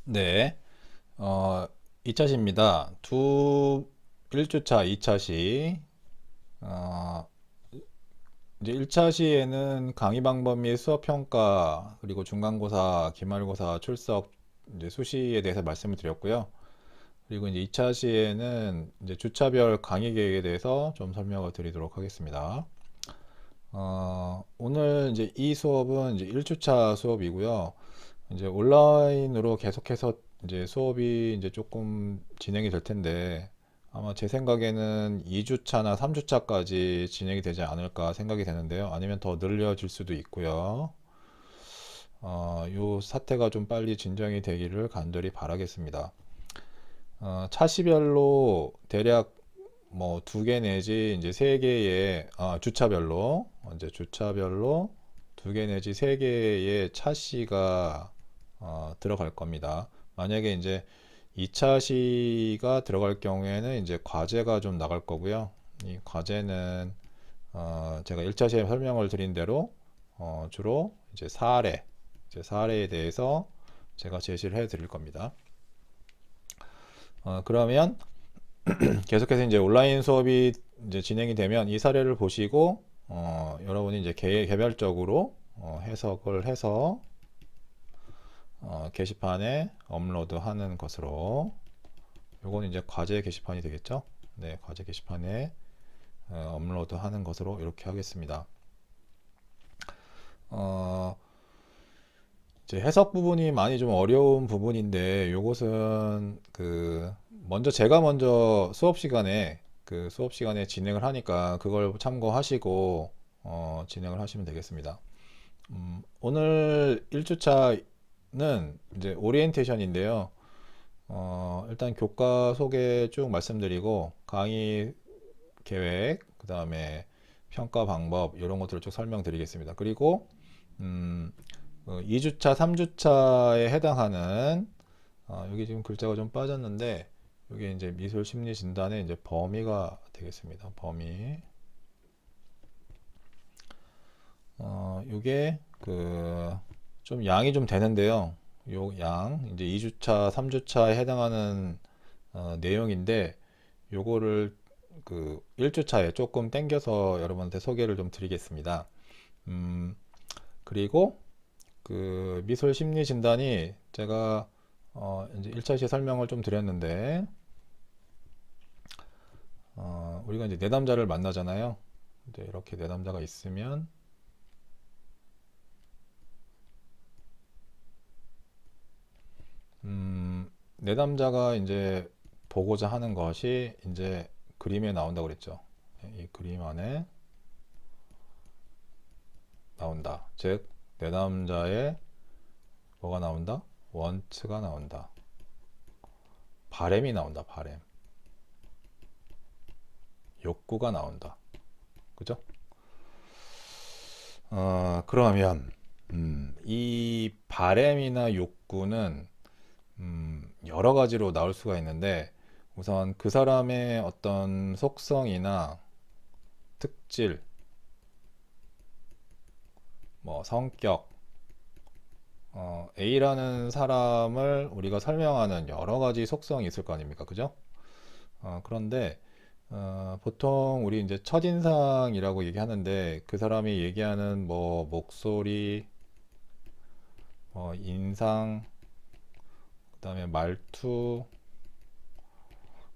네, 2차시입니다. 1주차, 2차시. 어, 이제 1차시에는 강의 방법 및 수업 평가, 그리고 중간고사, 기말고사, 출석, 이제 수시에 대해서 말씀을 드렸고요. 그리고 이제 2차시에는 이제 주차별 강의 계획에 대해서 좀 설명을 드리도록 하겠습니다. 오늘 이제 이 수업은 이제 1주차 수업이고요. 이제 온라인으로 계속해서 이제 수업이 이제 조금 진행이 될 텐데 아마 제 생각에는 2주차나 3주차까지 진행이 되지 않을까 생각이 되는데요. 아니면 더 늘려질 수도 있고요. 요 사태가 좀 빨리 진정이 되기를 간절히 바라겠습니다. 차시별로 대략 뭐 두 개 내지 이제 세 개의 주차별로 이제 주차별로 두 개 내지 세 개의 차시가 들어갈 겁니다. 만약에 이제 2차 시가 들어갈 경우에는 이제 과제가 좀 나갈 거고요. 이 과제는 제가 1차 시에 설명을 드린 대로 주로 이제 사례에 대해서 제가 제시를 해 드릴 겁니다. 그러면 계속해서 이제 온라인 수업이 이제 진행이 되면 이 사례를 보시고 여러분이 이제 개별적으로 해석을 해서 게시판에 업로드하는 것으로 요거는 이제 과제 게시판이 되겠죠. 네, 과제 게시판에 업로드하는 것으로 이렇게 하겠습니다. 어, 이제 해석 부분이 많이 좀 어려운 부분인데 요것은 제가 먼저 수업 시간에 진행을 하니까 그걸 참고하시고 진행을 하시면 되겠습니다. 오늘 1주차는 이제 오리엔테이션인데요. 일단 교과 소개 쭉 말씀드리고 강의 계획, 그 다음에 평가 방법 이런 것들을 쭉 설명드리겠습니다. 그리고 2주차, 3주차에 해당하는 여기 지금 글자가 좀 빠졌는데 이게 이제 미술 심리 진단의 이제 범위가 되겠습니다. 범위. 이게 좀 양이 좀 되는데요. 요 양, 이제 2주차, 3주차에 해당하는 내용인데 요거를 1주차에 조금 땡겨서 여러분한테 소개를 좀 드리겠습니다. 그리고 미술 심리 진단이 제가 이제 1차 시에 설명을 좀 드렸는데 우리가 이제 내담자를 만나잖아요. 이제 이렇게 내담자가 있으면 내담자가 이제 보고자 하는 것이 이제 그림에 나온다고 그랬죠. 이 그림 안에 나온다. 즉 내담자의 뭐가 나온다? 원츠가 나온다. 바램이 나온다. 바램. 욕구가 나온다. 그죠? 그러면 이 바램이나 욕구는 여러 가지로 나올 수가 있는데 우선 그 사람의 어떤 속성이나 특질, 뭐 성격, A라는 사람을 우리가 설명하는 여러 가지 속성이 있을 거 아닙니까? 그죠? 그런데 보통 우리 이제 첫인상이라고 얘기하는데 그 사람이 얘기하는 뭐 목소리, 인상, 그다음에 말투,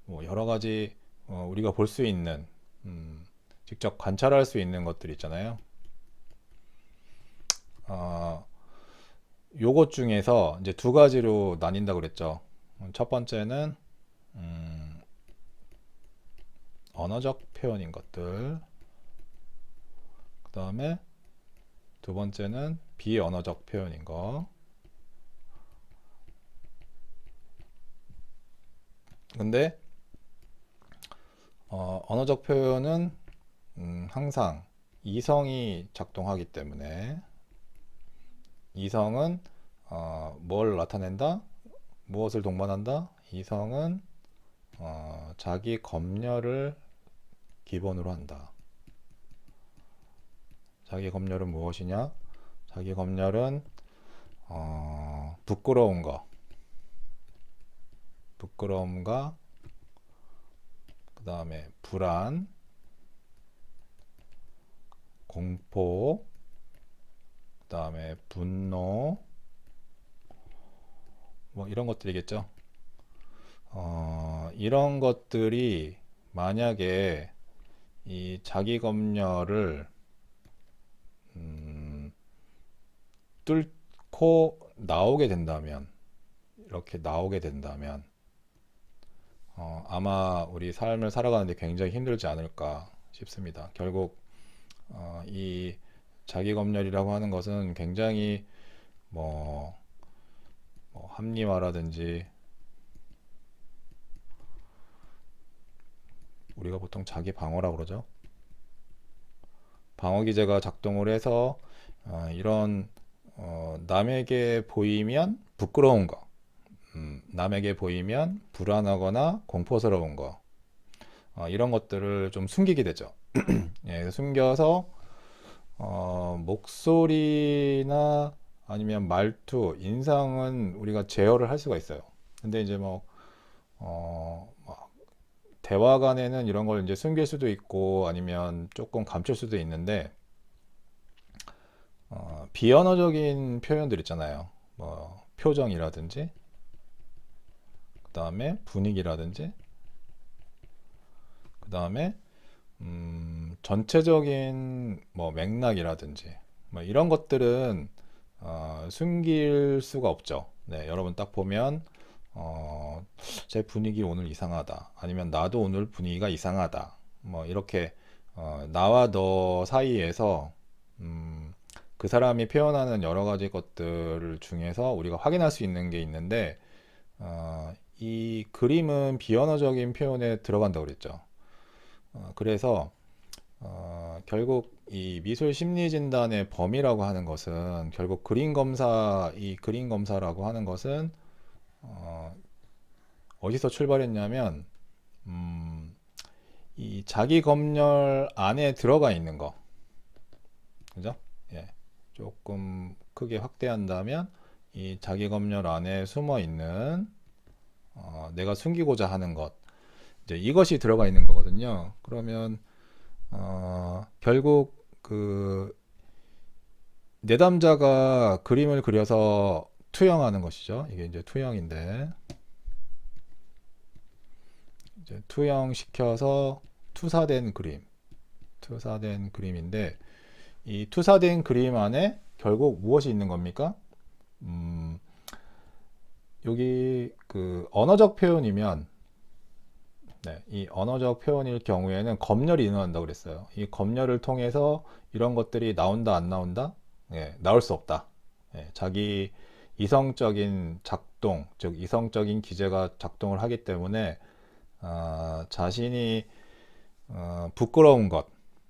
뭐 여러 가지 우리가 볼 수 있는 직접 관찰할 수 있는 것들 있잖아요. 어, 요것 중에서 이제 두 가지로 나뉜다고 그랬죠. 첫 번째는 언어적 표현인 것들. 그 다음에 두 번째는 비언어적 표현인 거. 근데 언어적 표현은 항상 이성이 작동하기 때문에 이성은 뭘 나타낸다? 무엇을 동반한다? 이성은 자기 검열을 기본으로 한다. 자기 검열은 무엇이냐? 자기 검열은 부끄러운 거, 부끄러움과 그 다음에 불안, 공포, 그 다음에 분노, 뭐 이런 것들이겠죠. 이런 것들이 만약에 이 자기 검열을 뚫고 나오게 된다면, 이렇게 나오게 된다면 아마 우리 삶을 살아가는데 굉장히 힘들지 않을까 싶습니다. 결국 이 자기 검열이라고 하는 것은 굉장히 뭐 합리화라든지, 우리가 보통 자기 방어라고 그러죠. 방어 기제가 작동을 해서 이런 남에게 보이면 부끄러운 거, 남에게 보이면 불안하거나 공포스러운 거, 이런 것들을 좀 숨기게 되죠. 예, 숨겨서 목소리나 아니면 말투, 인상은 우리가 제어를 할 수가 있어요. 근데 이제 막 대화 간에는 이런 걸 이제 숨길 수도 있고 아니면 조금 감출 수도 있는데, 비언어적인 표현들 있잖아요. 뭐 표정이라든지, 그 다음에 분위기라든지, 그 다음에 전체적인 뭐 맥락이라든지, 뭐 이런 것들은 숨길 수가 없죠. 네, 여러분 딱 보면 제 분위기 오늘 이상하다, 아니면 나도 오늘 분위기가 이상하다, 뭐 이렇게 나와 너 사이에서 그 사람이 표현하는 여러 가지 것들 중에서 우리가 확인할 수 있는 게 있는데, 이 그림은 비언어적인 표현에 들어간다고 그랬죠. 그래서 결국 이 미술 심리 진단의 범위라고 하는 것은, 결국 이 그림 검사라고 하는 것은 어디서 출발했냐면, 이 자기 검열 안에 들어가 있는 거, 그죠? 예, 조금 크게 확대한다면 이 자기 검열 안에 숨어 있는 내가 숨기고자 하는 것, 이제 이것이 들어가 있는 거거든요. 그러면 결국 그 내담자가 그림을 그려서 투영하는 것이죠. 이게 이제 투영인데, 이제 투영시켜서 투사된 그림인데, 이 투사된 그림 안에 결국 무엇이 있는 겁니까? 여기 그 언어적 표현이면, 네, 이 언어적 표현일 경우에는 검열이 일어난다고 그랬어요. 이 검열을 통해서 이런 것들이 나온다, 안 나온다? 예, 나올 수 없다. 예, 자기 이성적인 작동, 즉 이성적인 기제가 작동을 하기 때문에 자신이 부끄러운 것,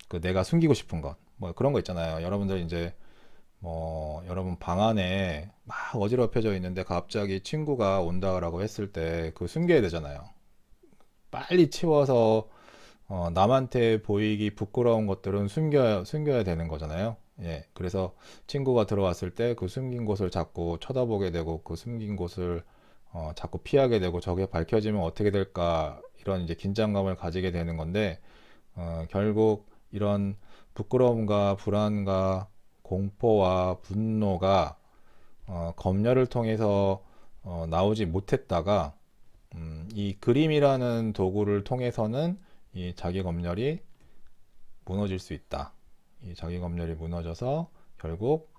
그 내가 숨기고 싶은 것, 뭐 그런 거 있잖아요. 여러분들 이제 뭐 여러분 방 안에 막 어지럽혀져 있는데 갑자기 친구가 온다라고 했을 때 그 숨겨야 되잖아요. 빨리 치워서 남한테 보이기 부끄러운 것들은 숨겨야 되는 거잖아요. 예, 그래서 친구가 들어왔을 때 그 숨긴 곳을 자꾸 쳐다보게 되고, 그 숨긴 곳을 자꾸 피하게 되고, 저게 밝혀지면 어떻게 될까, 이런 이제 긴장감을 가지게 되는 건데, 결국 이런 부끄러움과 불안과 공포와 분노가 검열을 통해서 나오지 못했다가, 이 그림이라는 도구를 통해서는 이 자기 검열이 무너질 수 있다. 이 자기 검열이 무너져서 결국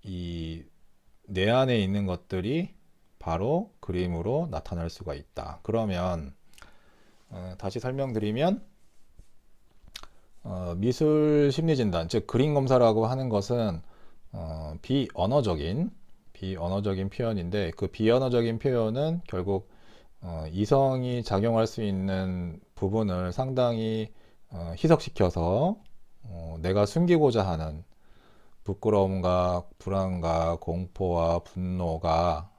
이 내 안에 있는 것들이 바로 그림으로 나타날 수가 있다. 그러면 다시 설명드리면, 미술 심리진단, 즉 그림 검사라고 하는 것은 비언어적인 표현인데, 그 비언어적인 표현은 결국 이성이 작용할 수 있는 부분을 상당히 희석시켜서 내가 숨기고자 하는 부끄러움과 불안과 공포와 분노가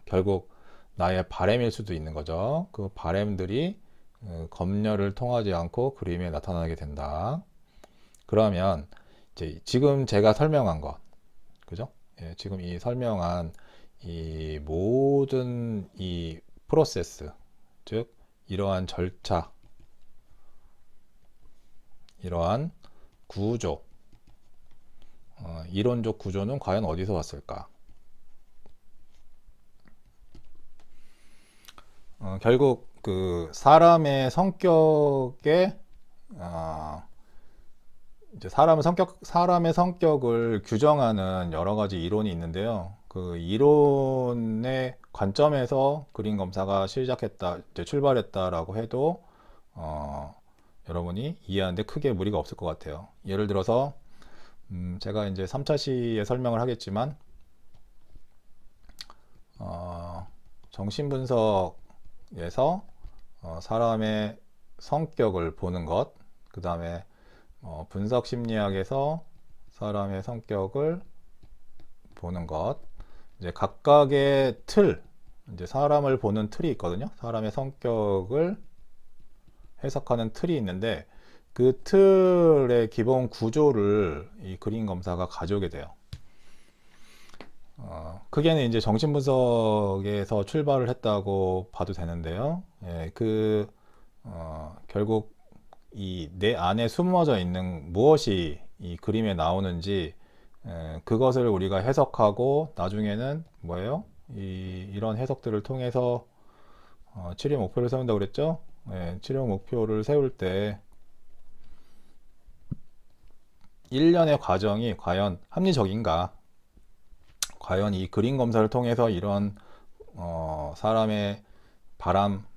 결국 나의 바램일 수도 있는 거죠. 그 바램들이 검열을 통하지 않고 그림에 나타나게 된다. 그러면 이제 지금 제가 설명한 것, 그죠? 예, 지금 이 설명한 이 모든 이 프로세스, 즉 이러한 절차, 이러한 구조, 이론적 구조는 과연 어디서 왔을까? 결국 그 사람의 성격에 이제 사람의 성격을 규정하는 여러 가지 이론이 있는데요. 그 이론의 관점에서 그림 검사가 시작했다, 이제 출발했다라고 해도 여러분이 이해하는데 크게 무리가 없을 것 같아요. 예를 들어서 제가 이제 3차 시에 설명을 하겠지만 정신분석에서 사람의 성격을 보는 것, 그 다음에 분석 심리학에서 사람의 성격을 보는 것, 이제 각각의 틀, 이제 사람을 보는 틀이 있거든요. 사람의 성격을 해석하는 틀이 있는데 그 틀의 기본 구조를 이 그림 검사가 가져오게 돼요. 크게는 이제 정신분석에서 출발을 했다고 봐도 되는데요. 예, 결국 이 내 안에 숨어져 있는 무엇이 이 그림에 나오는지 그것을 우리가 해석하고 나중에는 뭐예요? 이런 해석들을 통해서 치료 목표를 세운다고 그랬죠? 예, 치료 목표를 세울 때 일련의 과정이 과연 합리적인가? 과연 이 그림 검사를 통해서 이런 사람의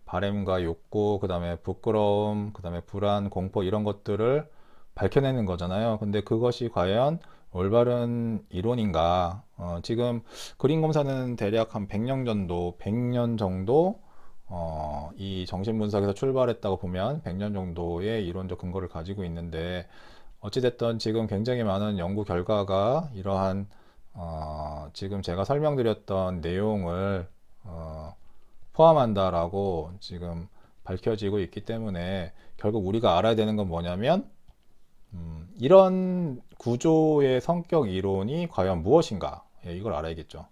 바램과 욕구, 그 다음에 부끄러움, 그 다음에 불안, 공포 이런 것들을 밝혀내는 거잖아요. 근데 그것이 과연 올바른 이론인가? 지금 그림 검사는 대략 한 100년 정도 이 정신분석에서 출발했다고 보면 100년 정도의 이론적 근거를 가지고 있는데 어찌됐든 지금 굉장히 많은 연구 결과가 이러한 지금 제가 설명드렸던 내용을 포함한다라고 지금 밝혀지고 있기 때문에 결국 우리가 알아야 되는 건 뭐냐면 이런 구조의 성격 이론이 과연 무엇인가? 예, 이걸 알아야겠죠.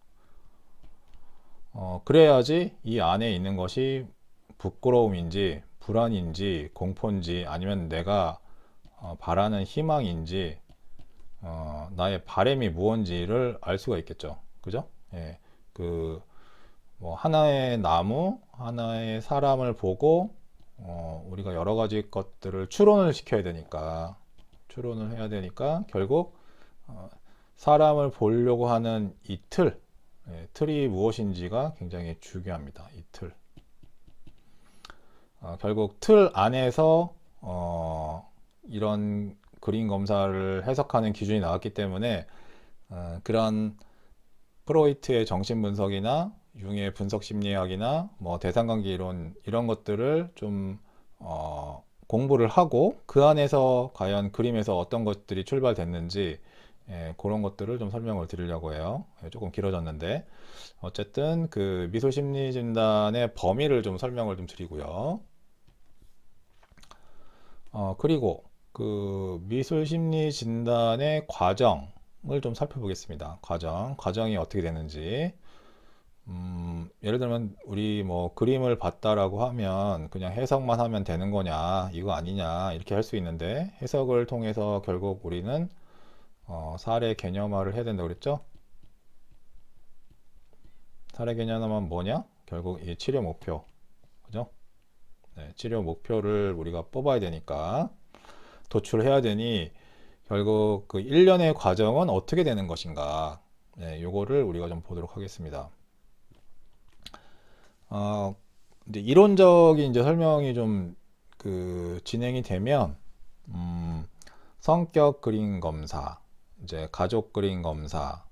그래야지 이 안에 있는 것이 부끄러움인지 불안인지 공포인지 아니면 내가 바라는 희망인지 나의 바램이 무언지를 알 수가 있겠죠. 그죠? 예, 뭐 하나의 나무, 하나의 사람을 보고 우리가 여러 가지 것들을 추론을 시켜야 되니까 추론을 해야 되니까 결국 사람을 보려고 하는 이 틀이 무엇인지가 굉장히 중요합니다. 이 틀. 결국 틀 안에서 이런 그림 검사를 해석하는 기준이 나왔기 때문에 그런 프로이트의 정신분석이나 융의 분석심리학이나 뭐 대상관계 이론 이런 것들을 좀 공부를 하고 그 안에서 과연 그림에서 어떤 것들이 출발됐는지 그런 것들을 좀 설명을 드리려고 해요. 조금 길어졌는데 어쨌든 그 미소심리진단의 범위를 좀 설명을 좀 드리고요. 그리고 그 미술심리진단의 과정을 좀 살펴보겠습니다. 과정이 어떻게 되는지. 예를 들면 우리 뭐 그림을 봤다라고 하면 그냥 해석만 하면 되는 거냐 이거 아니냐 이렇게 할 수 있는데 해석을 통해서 결국 우리는 사례 개념화를 해야 된다고 그랬죠. 사례 개념화는 뭐냐? 결국 이 치료 목표, 그죠? 네, 치료 목표를 우리가 뽑아야 되니까 도출해야 되니 결국 그 일련의 과정은 어떻게 되는 것인가? 네, 요거를 우리가 좀 보도록 하겠습니다. 이제 이론적인 이제 설명이 좀 그 진행이 되면 성격 그림 검사, 이제 가족 그림 검사,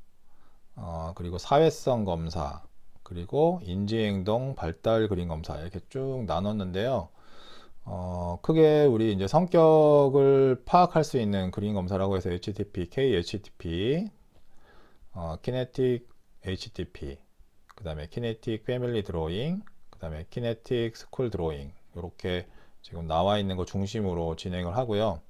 그리고 사회성 검사, 그리고 인지행동 발달 그림 검사 이렇게 쭉 나눴는데요. 크게 우리 이제 성격을 파악할 수 있는 그림 검사라고 해서 HTP, KHTP, 키네틱 HTP, 그 다음에 키네틱 패밀리 드로잉, 그 다음에 키네틱 스쿨 드로잉 이렇게 지금 나와 있는 거 중심으로 진행을 하고요.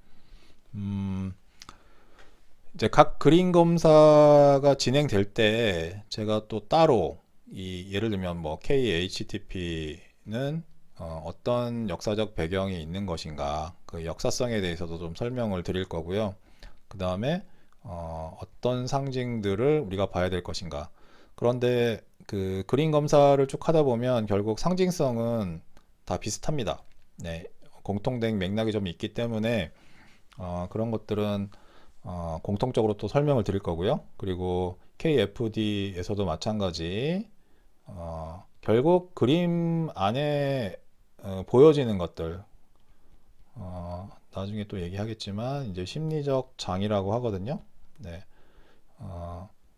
이제 각 그림 검사가 진행될 때 제가 또 따로 예를 들면 뭐 KHTP는 어떤 역사적 배경이 있는 것인가, 그 역사성에 대해서도 좀 설명을 드릴 거고요. 그 다음에 어떤 상징들을 우리가 봐야 될 것인가. 그런데 그 그림 검사를 쭉 하다 보면 결국 상징성은 다 비슷합니다. 네, 공통된 맥락이 좀 있기 때문에 그런 것들은 공통적으로 또 설명을 드릴 거고요. 그리고 KFD에서도 마찬가지 결국 그림 안에 보여지는 것들 나중에 또 얘기하겠지만 이제 심리적 장이라고 하거든요. 네,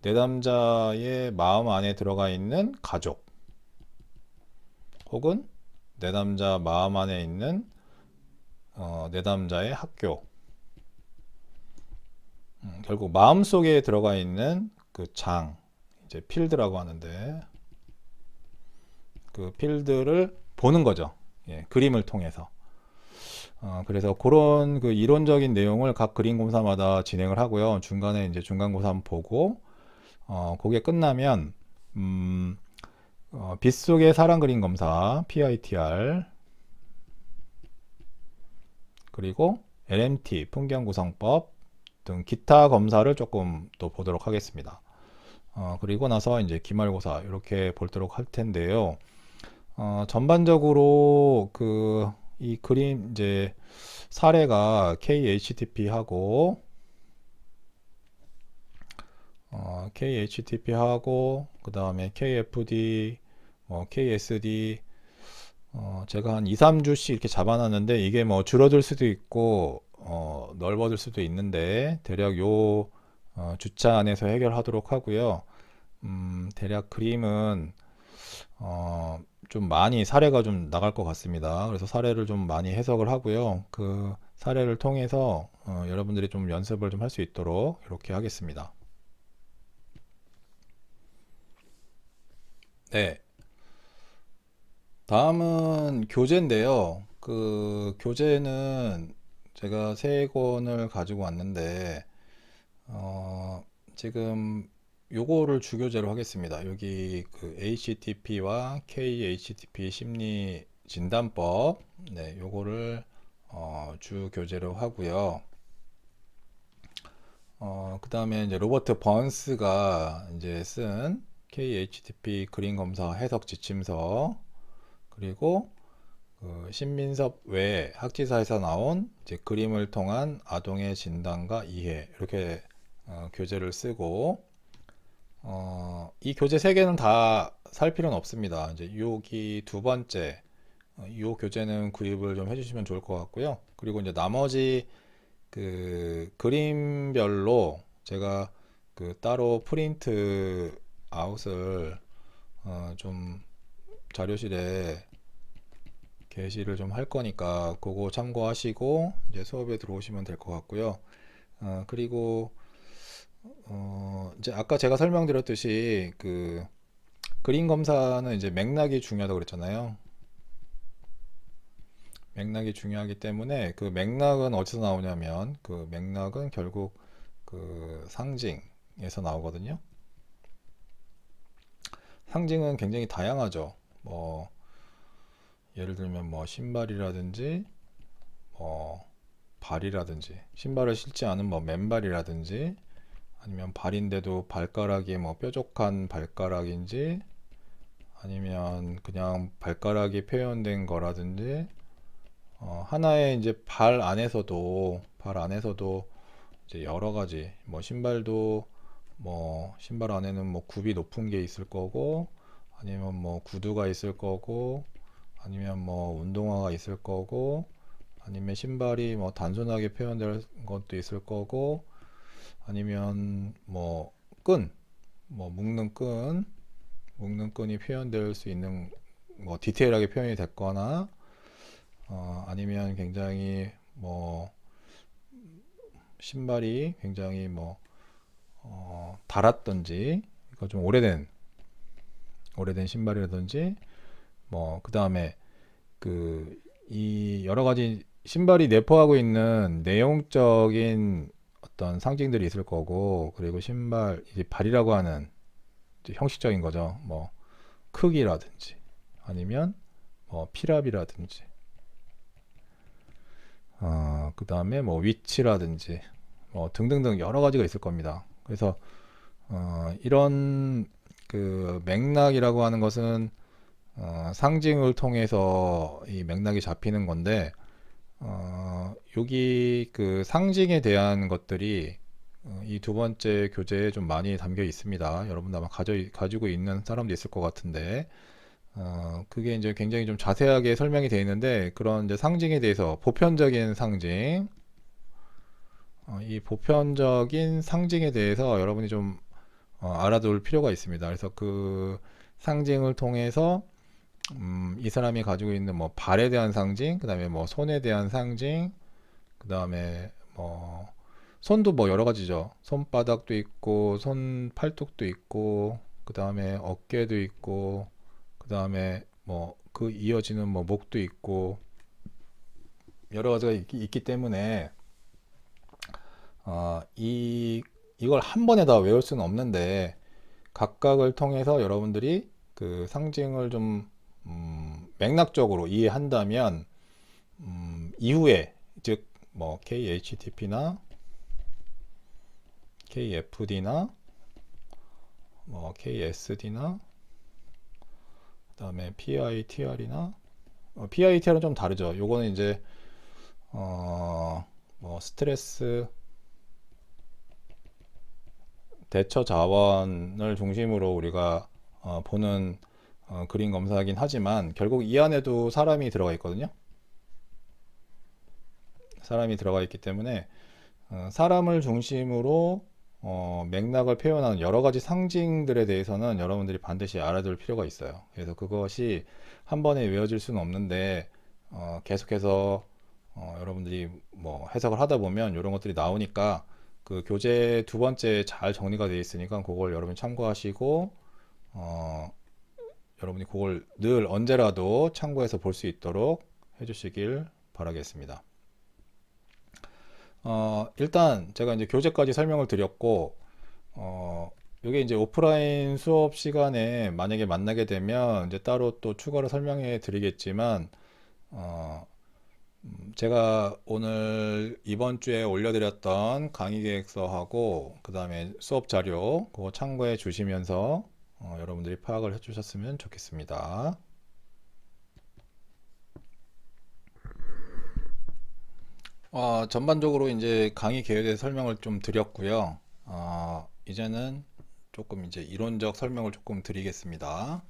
내담자의 마음 안에 들어가 있는 가족 혹은 내담자 마음 안에 있는 내담자의 학교, 결국 마음속에 들어가 있는 그 장, 이제 필드라고 하는데 그 필드를 보는 거죠. 예, 그림을 통해서. 그래서 그런 그 이론적인 내용을 각 그림 검사마다 진행을 하고요. 중간에 이제 중간고사 한번 보고, 그게 끝나면, 빛속의 사람 그림 검사, PITR, 그리고 LMT, 풍경 구성법 등 기타 검사를 조금 또 보도록 하겠습니다. 그리고 나서 이제 기말고사 이렇게 보도록 할 텐데요. 전반적으로 이 그림 이제 사례가 KHTP하고 그 다음에 KFD, KSD 제가 한 2, 3주씩 이렇게 잡아놨는데 이게 뭐 줄어들 수도 있고 넓어질 수도 있는데 대략 요 주차 안에서 해결하도록 하고요. 대략 그림은 좀 많이 사례가 좀 나갈 것 같습니다. 그래서 사례를 좀 많이 해석을 하고요. 그 사례를 통해서 여러분들이 좀 연습을 좀 할 수 있도록 이렇게 하겠습니다. 네. 다음은 교재인데요. 그 교재는 제가 세 권을 가지고 왔는데 지금 요거를 주교재로 하겠습니다. 여기 그 HTP와 KHTP 심리 진단법, 네, 요거를 주교재로 하고요. 그 다음에 이제 로버트 번스가 이제 쓴 KHTP 그림 검사 해석 지침서, 그리고 그 신민섭 외 학지사에서 나온 이제 그림을 통한 아동의 진단과 이해, 이렇게 교재를 쓰고 이 교재 세 개는 다 살 필요는 없습니다. 이제 여기 두 번째 이 교재는 구입을 좀 해주시면 좋을 것 같고요. 그리고 이제 나머지 그 그림별로 제가 그 따로 프린트 아웃을 좀 자료실에 게시를 좀 할 거니까 그거 참고하시고 이제 수업에 들어오시면 될 것 같고요. 그리고 이제 아까 제가 설명드렸듯이 그 그림 검사는 이제 맥락이 중요하다고 그랬잖아요. 맥락이 중요하기 때문에 그 맥락은 어디서 나오냐면 그 맥락은 결국 그 상징에서 나오거든요. 상징은 굉장히 다양하죠. 뭐 예를 들면 뭐 신발이라든지 뭐 발이라든지, 신발을 신지 않은 뭐 맨발이라든지, 아니면 발인데도 발가락이 뭐 뾰족한 발가락인지, 아니면 그냥 발가락이 표현된 거라든지, 하나의 이제 발 안에서도 이제 여러 가지 뭐 신발도 뭐 신발 안에는 뭐 굽이 높은 게 있을 거고, 아니면 뭐 구두가 있을 거고, 아니면 뭐 운동화가 있을 거고, 아니면 신발이 뭐 단순하게 표현될 것도 있을 거고, 아니면 뭐 끈, 뭐 묶는 끈이 표현될 수 있는 뭐 디테일하게 표현이 됐거나, 아니면 굉장히 뭐 신발이 굉장히 뭐 닳았던지, 이거 좀 오래된 신발이라든지, 뭐 그 다음에 이 여러 가지 신발이 내포하고 있는 내용적인 어떤 상징들이 있을 거고, 그리고 신발, 이제 발이라고 하는 이제 형식적인 거죠. 뭐 크기라든지 아니면 뭐 피랍이라든지 그 다음에 뭐 위치라든지 뭐 등등등 여러 가지가 있을 겁니다. 그래서 이런 그 맥락이라고 하는 것은 상징을 통해서 이 맥락이 잡히는 건데, 여기 그 상징에 대한 것들이 이 두 번째 교재에 좀 많이 담겨 있습니다. 여러분도 아마 가지고 있는 사람도 있을 것 같은데, 그게 이제 굉장히 좀 자세하게 설명이 되어 있는데, 그런 이제 상징에 대해서 보편적인 상징, 이 보편적인 상징에 대해서 여러분이 좀 알아둘 필요가 있습니다. 그래서 그 상징을 통해서 이 사람이 가지고 있는 뭐 발에 대한 상징, 그 다음에 뭐 손에 대한 상징, 그 다음에 뭐 손도 뭐 여러 가지죠. 손바닥도 있고, 손 팔뚝도 있고, 그 다음에 어깨도 있고, 그 다음에 뭐 그 이어지는 뭐 목도 있고, 여러 가지가 있기 때문에 이걸 한 번에 다 외울 수는 없는데, 각각을 통해서 여러분들이 그 상징을 좀 맥락적으로 이해한다면 이후에 즉 뭐 KHTP나 KFD나 뭐 KSD나 그다음에 PITR이나 PITR은 좀 다르죠. 요거는 이제 뭐 스트레스 대처 자원을 중심으로 우리가 보는 그림 검사이긴 하지만, 결국 이 안에도 사람이 들어가 있거든요. 사람이 들어가 있기 때문에 사람을 중심으로 맥락을 표현하는 여러 가지 상징들에 대해서는 여러분들이 반드시 알아둘 필요가 있어요. 그래서 그것이 한 번에 외워질 수는 없는데, 계속해서 여러분들이 뭐 해석을 하다 보면 이런 것들이 나오니까, 그 교재 두 번째 잘 정리가 되어 있으니까 그걸 여러분 참고하시고, 여러분이 그걸 늘 언제라도 참고해서 볼 수 있도록 해주시길 바라겠습니다. 일단 제가 이제 교재까지 설명을 드렸고, 이게 이제 오프라인 수업 시간에 만약에 만나게 되면 이제 따로 또 추가로 설명해 드리겠지만, 제가 오늘 이번 주에 올려드렸던 강의 계획서하고 그 다음에 수업 자료 그거 참고해 주시면서 여러분들이 파악을 해 주셨으면 좋겠습니다. 전반적으로 이제 강의 계획에 대해 설명을 좀 드렸고요. 이제는 조금 이제 이론적 설명을 조금 드리겠습니다.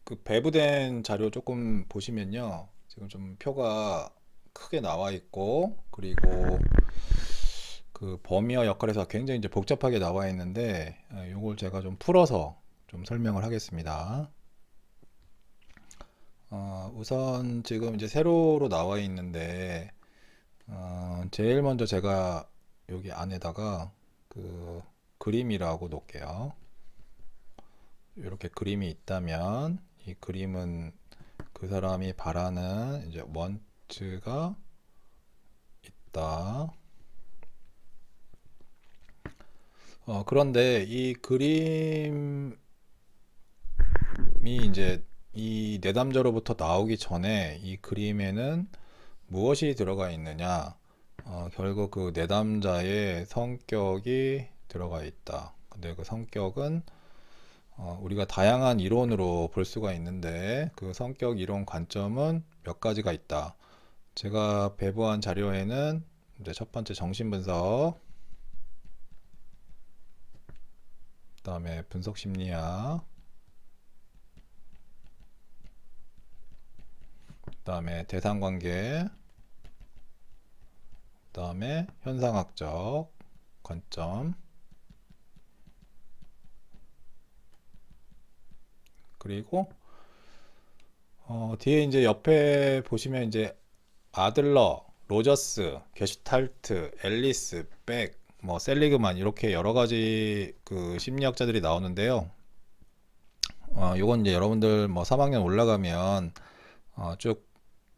그 배부된 자료 조금 보시면요. 지금 좀 표가 크게 나와 있고, 그리고 그 범위와 역할에서 굉장히 이제 복잡하게 나와 있는데, 요걸 제가 좀 풀어서 좀 설명을 하겠습니다. 우선 지금 이제 세로로 나와 있는데, 제일 먼저 제가 여기 안에다가 그 그림이라고 놓을게요. 이렇게 그림이 있다면 이 그림은 그 사람이 바라는 이제 원츠가 있다. 그런데 이 그림이 이제 이 내담자로부터 나오기 전에 이 그림에는 무엇이 들어가 있느냐? 결국 그 내담자의 성격이 들어가 있다. 근데 그 성격은 우리가 다양한 이론으로 볼 수가 있는데, 그 성격 이론 관점은 몇 가지가 있다. 제가 배부한 자료에는 이제 첫 번째 정신분석, 그 다음에 분석심리학, 그 다음에 대상관계, 그 다음에 현상학적 관점, 그리고 뒤에 이제 옆에 보시면 이제 아들러, 로저스, 게슈탈트, 앨리스, 백, 뭐 셀리그만 이렇게 여러 가지 그 심리학자들이 나오는데요. 요건 이제 여러분들 뭐 3학년 올라가면 쭉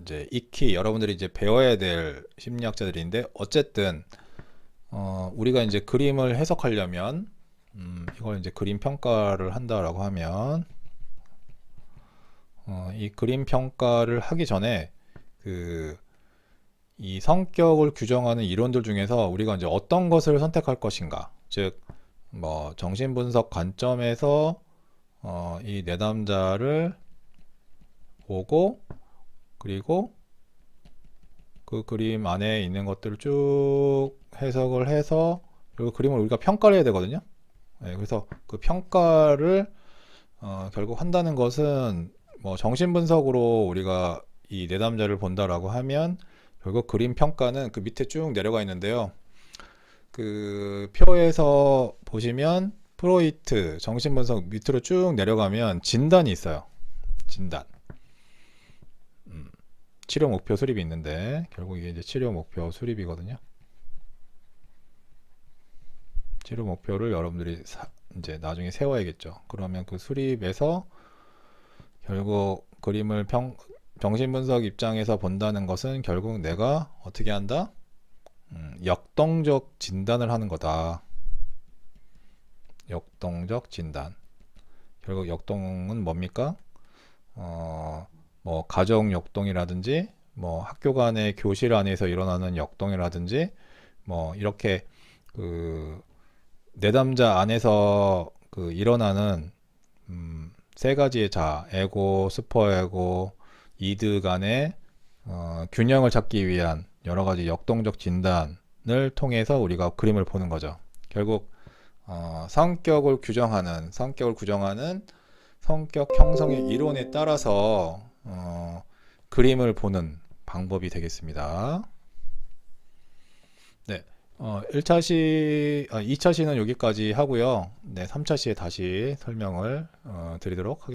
이제 익히 여러분들이 이제 배워야 될 심리학자들인데 어쨌든 우리가 이제 그림을 해석하려면 이걸 이제 그림 평가를 한다라고 하면 이 그림 평가를 하기 전에 이 성격을 규정하는 이론들 중에서 우리가 이제 어떤 것을 선택할 것인가, 즉 뭐 정신분석 관점에서 이 내담자를 보고 그리고 그 그림 안에 있는 것들을 쭉 해석을 해서 그리고 그림을 우리가 평가를 해야 되거든요. 네, 그래서 그 평가를 결국 한다는 것은 뭐 정신분석으로 우리가 이 내담자를 본다라고 하면 결국 그림 평가는 그 밑에 쭉 내려가 있는데요. 그 표에서 보시면 프로이트 정신분석 밑으로 쭉 내려가면 진단이 있어요. 진단. 치료 목표 수립이 있는데 결국 이게 이제 치료 목표 수립이거든요. 치료 목표를 여러분들이 이제 나중에 세워야겠죠. 그러면 그 수립에서 결국 그림을 정신분석 입장에서 본다는 것은 결국 내가 어떻게 한다? 역동적 진단을 하는 거다. 역동적 진단. 결국 역동은 뭡니까? 뭐 가정 역동이라든지 뭐 학교 간의 교실 안에서 일어나는 역동이라든지 뭐 이렇게 그 내담자 안에서 그 일어나는 세 가지의 자아, 에고, 슈퍼에고, 이드 간의 균형을 찾기 위한 여러 가지 역동적 진단을 통해서 우리가 그림을 보는 거죠. 결국 성격을 규정하는 성격 형성의 이론에 따라서 그림을 보는 방법이 되겠습니다. 네, 2차 시는 여기까지 하고요. 네, 3차 시에 다시 설명을 드리도록 하겠습니다.